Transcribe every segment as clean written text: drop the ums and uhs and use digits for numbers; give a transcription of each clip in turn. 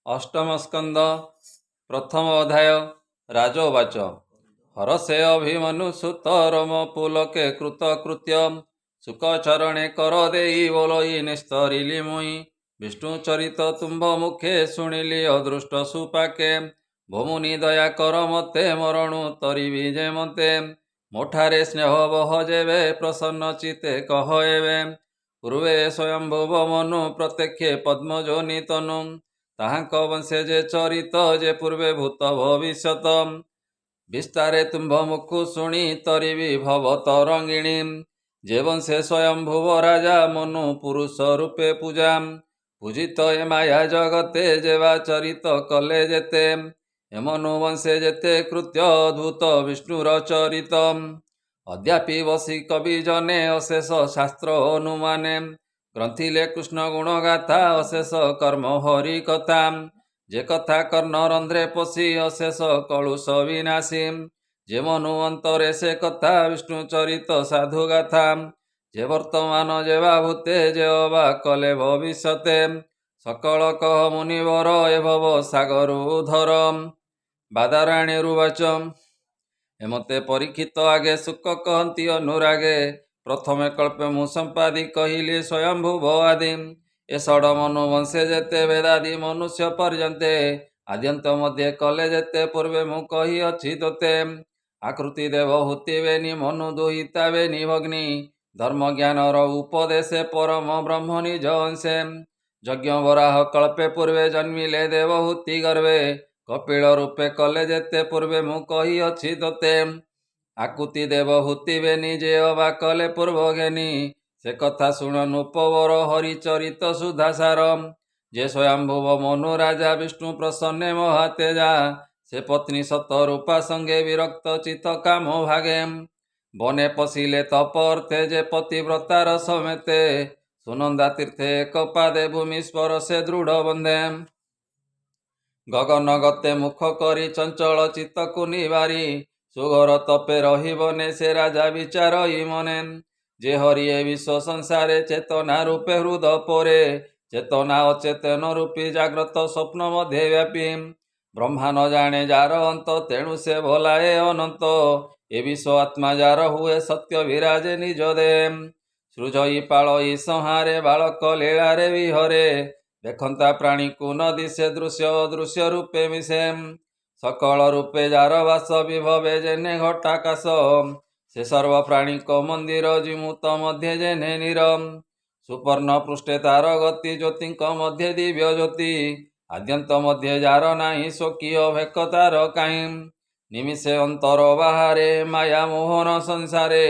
अष्टम स्कंद प्रथम अध्याय राजोवाच हरसे अभिमनु सुत रम पुलके कृतकृत्य सुखचरणे कर देई बोलई निस्तरिली मुई विष्णु चरित तुम्भ मुखे शुणिली अदृष्ट सुपाके भमुनि दया कर मते मरणु तरिबि जे मते मोठारे स्नेह बह जेबे प्रसन्न चिते कह एवे पूर्वे स्वयंभुव मनु प्रत्यक्षे पद्मजोनि तनु ताहांक वंशे जे चरित जे पूर्वे भूत भविष्यत विस्तारे तुम्भ मुखु शुणी तरिबि भव तरंगिणी जे वंशे स्वयंभुव राजा मनु पुरुष रूपे पूजा पूजित ए माया जगते जेवा चरित कले जेते ए मनु वंशे जेते कृत्य अद्भुत विष्णुर चरित अद्यापि वसी कवि जने अशेष शास्त्र अनुमाने ग्रंथिले कृष्ण गुण गाथा अशेष कर्म हरि कथा जे कथा कर्ण रंध्रे पशि अशेष कलुष विनाशी जे मनु अंतरे से कथा विष्णु चरित साधु गाथा जे वर्तमान जेवा भूते जे अबा कले भविष्यते सकल कह मुनिवर ए भव सागर उधर बादाराणी रुवाच एमते परीक्षित आगे सुख कहती अनुरागे प्रथमे कल्पे मु संपादी कहली स्वयंभुव आदि ए षड मनु वंशे जेते वेदादि मनुष्य पर्यन्ते आद्यंत मध्य कले जेते पूर्वे मु कही अछि तोते आकृति देव हुतिबेनि मनु दुहिताबेनि भग्नि धर्म ज्ञानर उपदेशे परम ब्रह्म निज अंशे यज्ञ वराह कल्पे पूर्वे जन्मिले देवहूति गर्भे कपिल रूपे कले जेते पूर्वे मु कही अछि तोते आकुति देव हुतिबेनि जे अबा कले पूर्व ज्ञानी से कथा शुणन उपवर हरिचरित सुधासार जे स्वयंभुव मनु राजा विष्णु प्रसन्ने महातेजा से पत्नी सतरूपा संगे विरक्त चित काम भागे बने पशिले तप अर्थे जे पतिव्रतार समेते सुनंदा तीर्थे एक पादे भूमि स्पर्शे दृढ़ बंधे गगन गते मुख करी चंचल चित्तकु निवारी सुघर तपे रहिबने से राजा विचार मने जे हरिये विश्व संसारे चेतना रूपे हृद परे चेतना अचेतन रूपी जाग्रत स्वप्न मध्य व्यापी ब्रह्मा न जाने जार अंत तेणु से भोलाए अनंत ए विश्व आत्मा जार हुए सत्य विराजे निज दे सृजई पालई संहारे बालक लीलारे विहरे देखंता प्राणी को न दिशे दृश्य अदृश्य रूपे मिशे सकल रूपे जार वास विभवे जेने घटाकाश से सर्व प्राणी को मंदिर जिमुत मध्य जेने नीरम सुपर्ण पृष्ठे तार गति ज्योति मध्य दिव्य ज्योति आद्यंत मध्य जार नाही स्वकीय भेक तार काहीं निमिषे अंतर बाहारे माया मोहन संसारे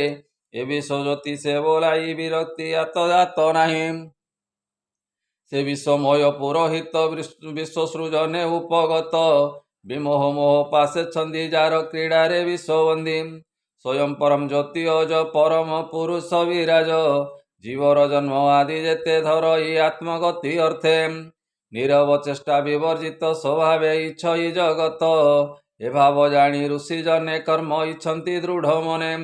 ए विश्व ज्योति से बोलाई विरक्ति आत जात नाही से विश्वमय पुरोहित विश्व सृजने उपगत विमोह मोह पासे छंदी जार क्रीडारे विश्वबंदी स्वयं परम ज्योति अज परम पुरुष विराज जीवर जन्म आदि जेते धरई आत्मगति अर्थे नीरव चेष्टा विवर्जित स्वभावे इच्छई जगत ए भाव जाणी ऋषि जने कर्म इच्छन्ति दृढ़ मने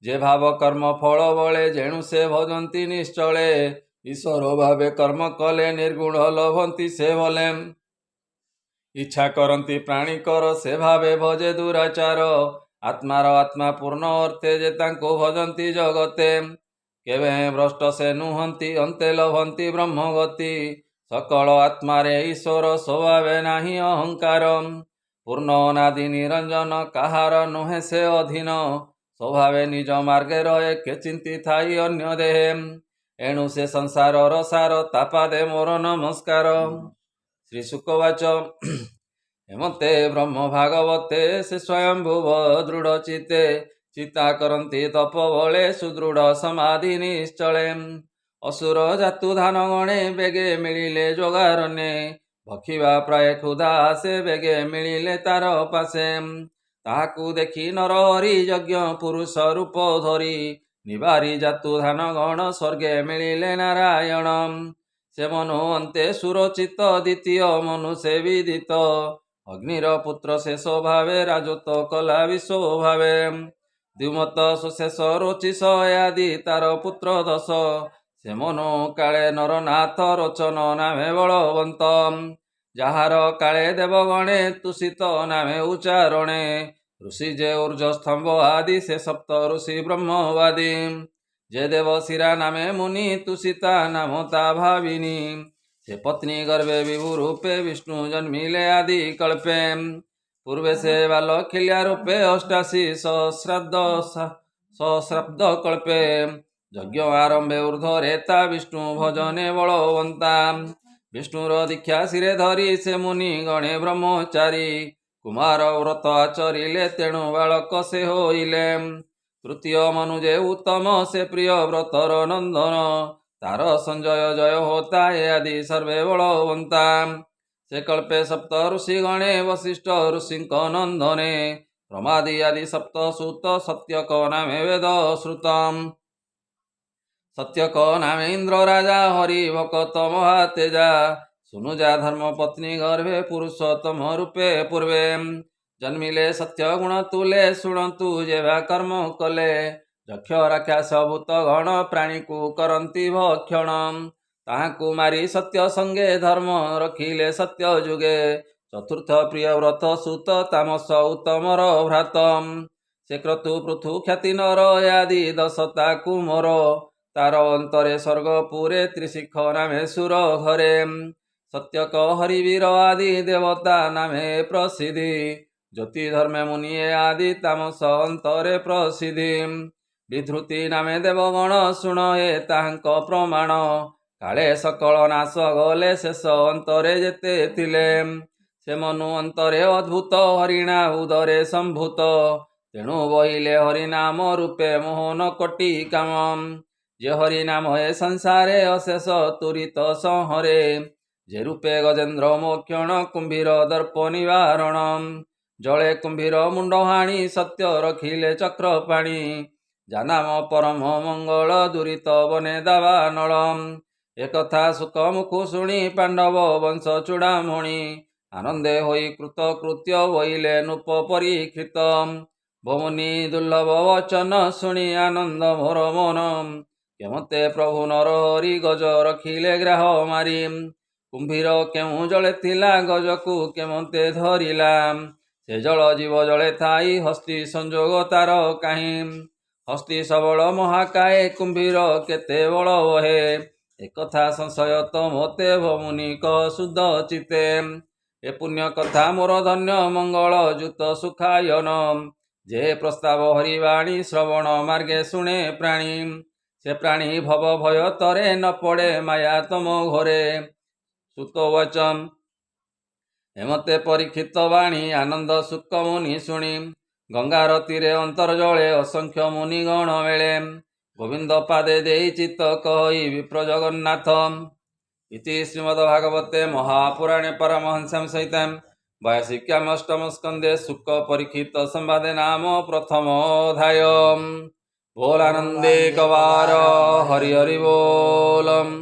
जे भाव कर्म फल बळे जेणु से भजन्ति निश्चले ईश्वर भावे कर्म कले निर्गुण लभंती से भले इच्छा करती प्राणी कर से भावे भजे दुराचार आत्मार आत्मा पूर्ण अर्थे जे तांको भजन्ति जगते केवे भ्रष्ट से नुहंती अंते लभंती ब्रह्म गति सकल आत्मारे ईश्वर स्वभावे नाही अहंकार पूर्ण अनादि निरंजन काहार नुहे से अधीन स्वभावे निज मार्गे रहे के चिंती थाई अन्य देहे एणु से संसार रसार तापादे मोर नमस्कार श्री शुकवाच हेमते ब्रह्म भागवते से स्वयंभुव दृढ़ चिते चिता करती तप बले सुदृढ़ समाधि निश्चले असुर जातु धान गणे बेगे मिलिले जोगारने भक्षिबा प्राय क्षुधा से बेगे मिलिले तार पासे ताहाकु देखि नर हरि यज्ञ पुरुष रूप धरी निवारी जातु धान गण स्वर्गे मिलिले नारायण से मनु अंते सुरचित द्वितीय मनु से विदित अग्निर पुत्र शेष भावे राजत कला विश्व भावे द्विमत सुशेष रोचिष आदि तार पुत्र दश से मनु काले नरनाथ रोचन नामे बलवंत ଯାହାର କାଳେ ଦେବଗଣେ ତୁଷିତ ନାମେ ଉଚ୍ଚାରଣେ ଋଷି ଯେ ଉର୍ଜ ସ୍ତମ୍ଭ ଆଦି ସେ ସପ୍ତ ଋଷି ବ୍ରହ୍ମବାଦୀ ଯେ ଦେବ ଶିରା ନାମେ ମୁନି ତୁଷିତା ନାମ ତା ଭାବିନି ସେ ପତ୍ନୀ ଗର୍ଭେ ବିଭୁ ରୂପେ ବିଷ୍ଣୁ ଜନ୍ମିଲେ ଆଦି କଳ୍ପେ ପୂର୍ବେ ସେ ବାଲଖିଲ୍ୟା ରୂପେ ଅଷ୍ଟାଶୀ ସହସ୍ରାବ୍ଦ କଳ୍ପେ ଯଜ୍ଞ ଆରମ୍ଭେ ଉର୍ଦ୍ଧ୍ୱରେ ତା ବିଷ୍ଣୁ ଭଜନେ ବଳବନ୍ତା ବିଷ୍ଣୁର ଦୀକ୍ଷା ଶିରେ ଧରି ସେ ମୁନି ଗଣେ ବ୍ରହ୍ମଚାରୀ କୁମାର ବ୍ରତ ଆଚରିଲେ ତେଣୁ ବାଳକ ସେ ହୋଇଲେ ତୃତୀୟ ମନୁ ଯେ ଉତ୍ତମ ସେ ପ୍ରିୟ ବ୍ରତର ନନ୍ଦନ ତାର ସଞ୍ଜୟ ଜୟ ହୋତା ଏ ଆଦି ସର୍ବେ ବଳବନ୍ତା ସେ କଳ୍ପେ ସପ୍ତ ଋଷି ଗଣେ ବଶିଷ୍ଠ ଋଷିଙ୍କ ନନ୍ଦନେ ପ୍ରମାଦି ଆଦି ସପ୍ତ ସୂତ ସତ୍ୟକ ନାମେ ବେଦ ଶ୍ରୁତମ୍ ସତ୍ୟକ ନାମେ ଇନ୍ଦ୍ର ରାଜା ହରି ଭକତ ମହାତେଜା ସୁନୁଜା ଧର୍ମ ପତ୍ନୀ ଗର୍ଭେ ପୁରୁଷୋତ୍ତମ ରୂପେ ପୂର୍ବେ ଜନ୍ମିଲେ ସତ୍ୟ ଗୁଣ ତୁଲେ ଶୁଣନ୍ତୁ ଯେବା କର୍ମ କଲେ ଯକ୍ଷ ରାକ୍ଷାସ ଭୂତ ଗଣ ପ୍ରାଣୀକୁ କରନ୍ତି ଭକ୍ଷଣ ତାହାକୁ ମାରି ସତ୍ୟ ସଙ୍ଗେ ଧର୍ମ ରଖିଲେ ସତ୍ୟ ଯୁଗେ ଚତୁର୍ଥ ପ୍ରିୟ ବ୍ରତ ସୁତ ତାମସ ଉତ୍ତମର ଭ୍ରାତ ସେ କ୍ରତୁ ପୃଥୁ ଖ୍ୟାତି ନର ଆଦି ଦଶତା କୁମର ତାର ଅନ୍ତରେ ସ୍ୱର୍ଗପୁରେ ତ୍ରିଶିଖ ନାମେ ସୁର ଘରେ ସତ୍ୟକ ହରିବୀର ଆଦି ଦେବତା ନାମେ ପ୍ରସିଦ୍ଧି ଜ୍ୟୋତି ଧର୍ମେ ମୁନିଏ ଆଦି ତାମସ ଅନ୍ତରେ ପ୍ରସିଦ୍ଧି ବିଧୃତି ନାମେ ଦେବଗଣ ଶୁଣ ଏ ତାହାଙ୍କ ପ୍ରମାଣ କାଳେ ସକଳ ନାଶ ଗଲେ ଶେଷ ଅନ୍ତରେ ଯେତେ ଥିଲେ ସେ ମନୁ ଅନ୍ତରେ ଅଦ୍ଭୁତ ହରିଣା ଉଦରେ ସମ୍ଭୂତ ତେଣୁ ବହିଲେ ହରିନାମ ରୂପେ ମୋହନ କୋଟି କାମ ଯେ ହରିନାମ ଏ ସଂସାରେ ଅଶେଷ ତୁରିତ ସଂହରେ ଯେ ରୂପେ ଗଜେନ୍ଦ୍ର ମୋକ୍ଷଣ କୁମ୍ଭୀର ଦର୍ପ ନିବାରଣ ଜଳେ କୁମ୍ଭୀର ମୁଣ୍ଡ ହାଣି ସତ୍ୟ ରଖିଲେ ଚକ୍ର ପାଣି ଜାନାମ ପରମ ମଙ୍ଗଳ ଦୂରିତ ବନେ ଦାବାନଳ ଏକଥା ସୁକ ମୁଖୁ ଶୁଣି ପାଣ୍ଡବ ବଂଶ ଚୂଡ଼ାମଣି ଆନନ୍ଦେ ହୋଇ କୃତ କୃତ୍ୟ ବଇଲେ ନୃପ ପରୀକ୍ଷିତ ଭମୁନି ଦୁର୍ଲଭ ବଚନ ଶୁଣି ଆନନ୍ଦ ମୋର ମନ କେମତେ ପ୍ରଭୁ ନର ହରି ଗଜ ରଖିଲେ ଗ୍ରାହ ମାରି କୁମ୍ଭୀର କେଉଁ ଜଳେ ଥିଲା ଗଜକୁ କେମତେ ଧରିଲା ସେ ଜଳ ଜୀବ ଜଳେ ଥାଇ ହସ୍ତି ସଂଯୋଗ ତାର କାହିଁ ହସ୍ତି ସବଳ ମହାକାଏ କୁମ୍ଭୀର କେତେ ବଳ ବହେ ଏକଥା ସଂଶୟ ତ ମୋତେ ଭମୁନିକ ଶୁଦ୍ଧ ଚିତେ ଏ ପୁଣ୍ୟ କଥା ମୋର ଧନ୍ୟ ମଙ୍ଗଳ ଯୁତ ସୁଖାୟନ ଯେ ପ୍ରସ୍ତାବ ହରିବାଣୀ ଶ୍ରବଣ ମାର୍ଗେ ଶୁଣେ ପ୍ରାଣୀ ସେ ପ୍ରାଣୀ ଭବ ଭୟ ତରେ ନ ପଡ଼େ ମାୟା ତମ ଘରେ ସୁତ ବଚନ ହେମତେ ପରୀକ୍ଷିତ ବାଣୀ ଆନନ୍ଦ ସୁକ ମୁନି ଶୁଣି ଗଙ୍ଗାର ତୀରେ ଅନ୍ତର ଜଳେ ଅସଂଖ୍ୟ ମୁନି ଗଣ ମେଳେ ଗୋବିନ୍ଦ ପାଦେ ଦେଇ ଚିତ୍ତ କହି ବିପ୍ର ଜଗନ୍ନାଥ ଇତି ଶ୍ରୀମଦ୍ଭାଗବତେ ମହାପୁରାଣେ ପରମହଂସ୍ୟାଂ ସହିତାଂ ବୟସିକ୍ୟାମ୍ ଅଷ୍ଟମ ସ୍କନ୍ଧେ ସୁକ ପରୀକ୍ଷିତ ସମ୍ବାଦେ ନାମ ପ୍ରଥମ ଅଧ୍ୟାୟ। ବୋଲ ଆନନ୍ଦେ କବାର ହରି ହରି ବୋଲମ୍।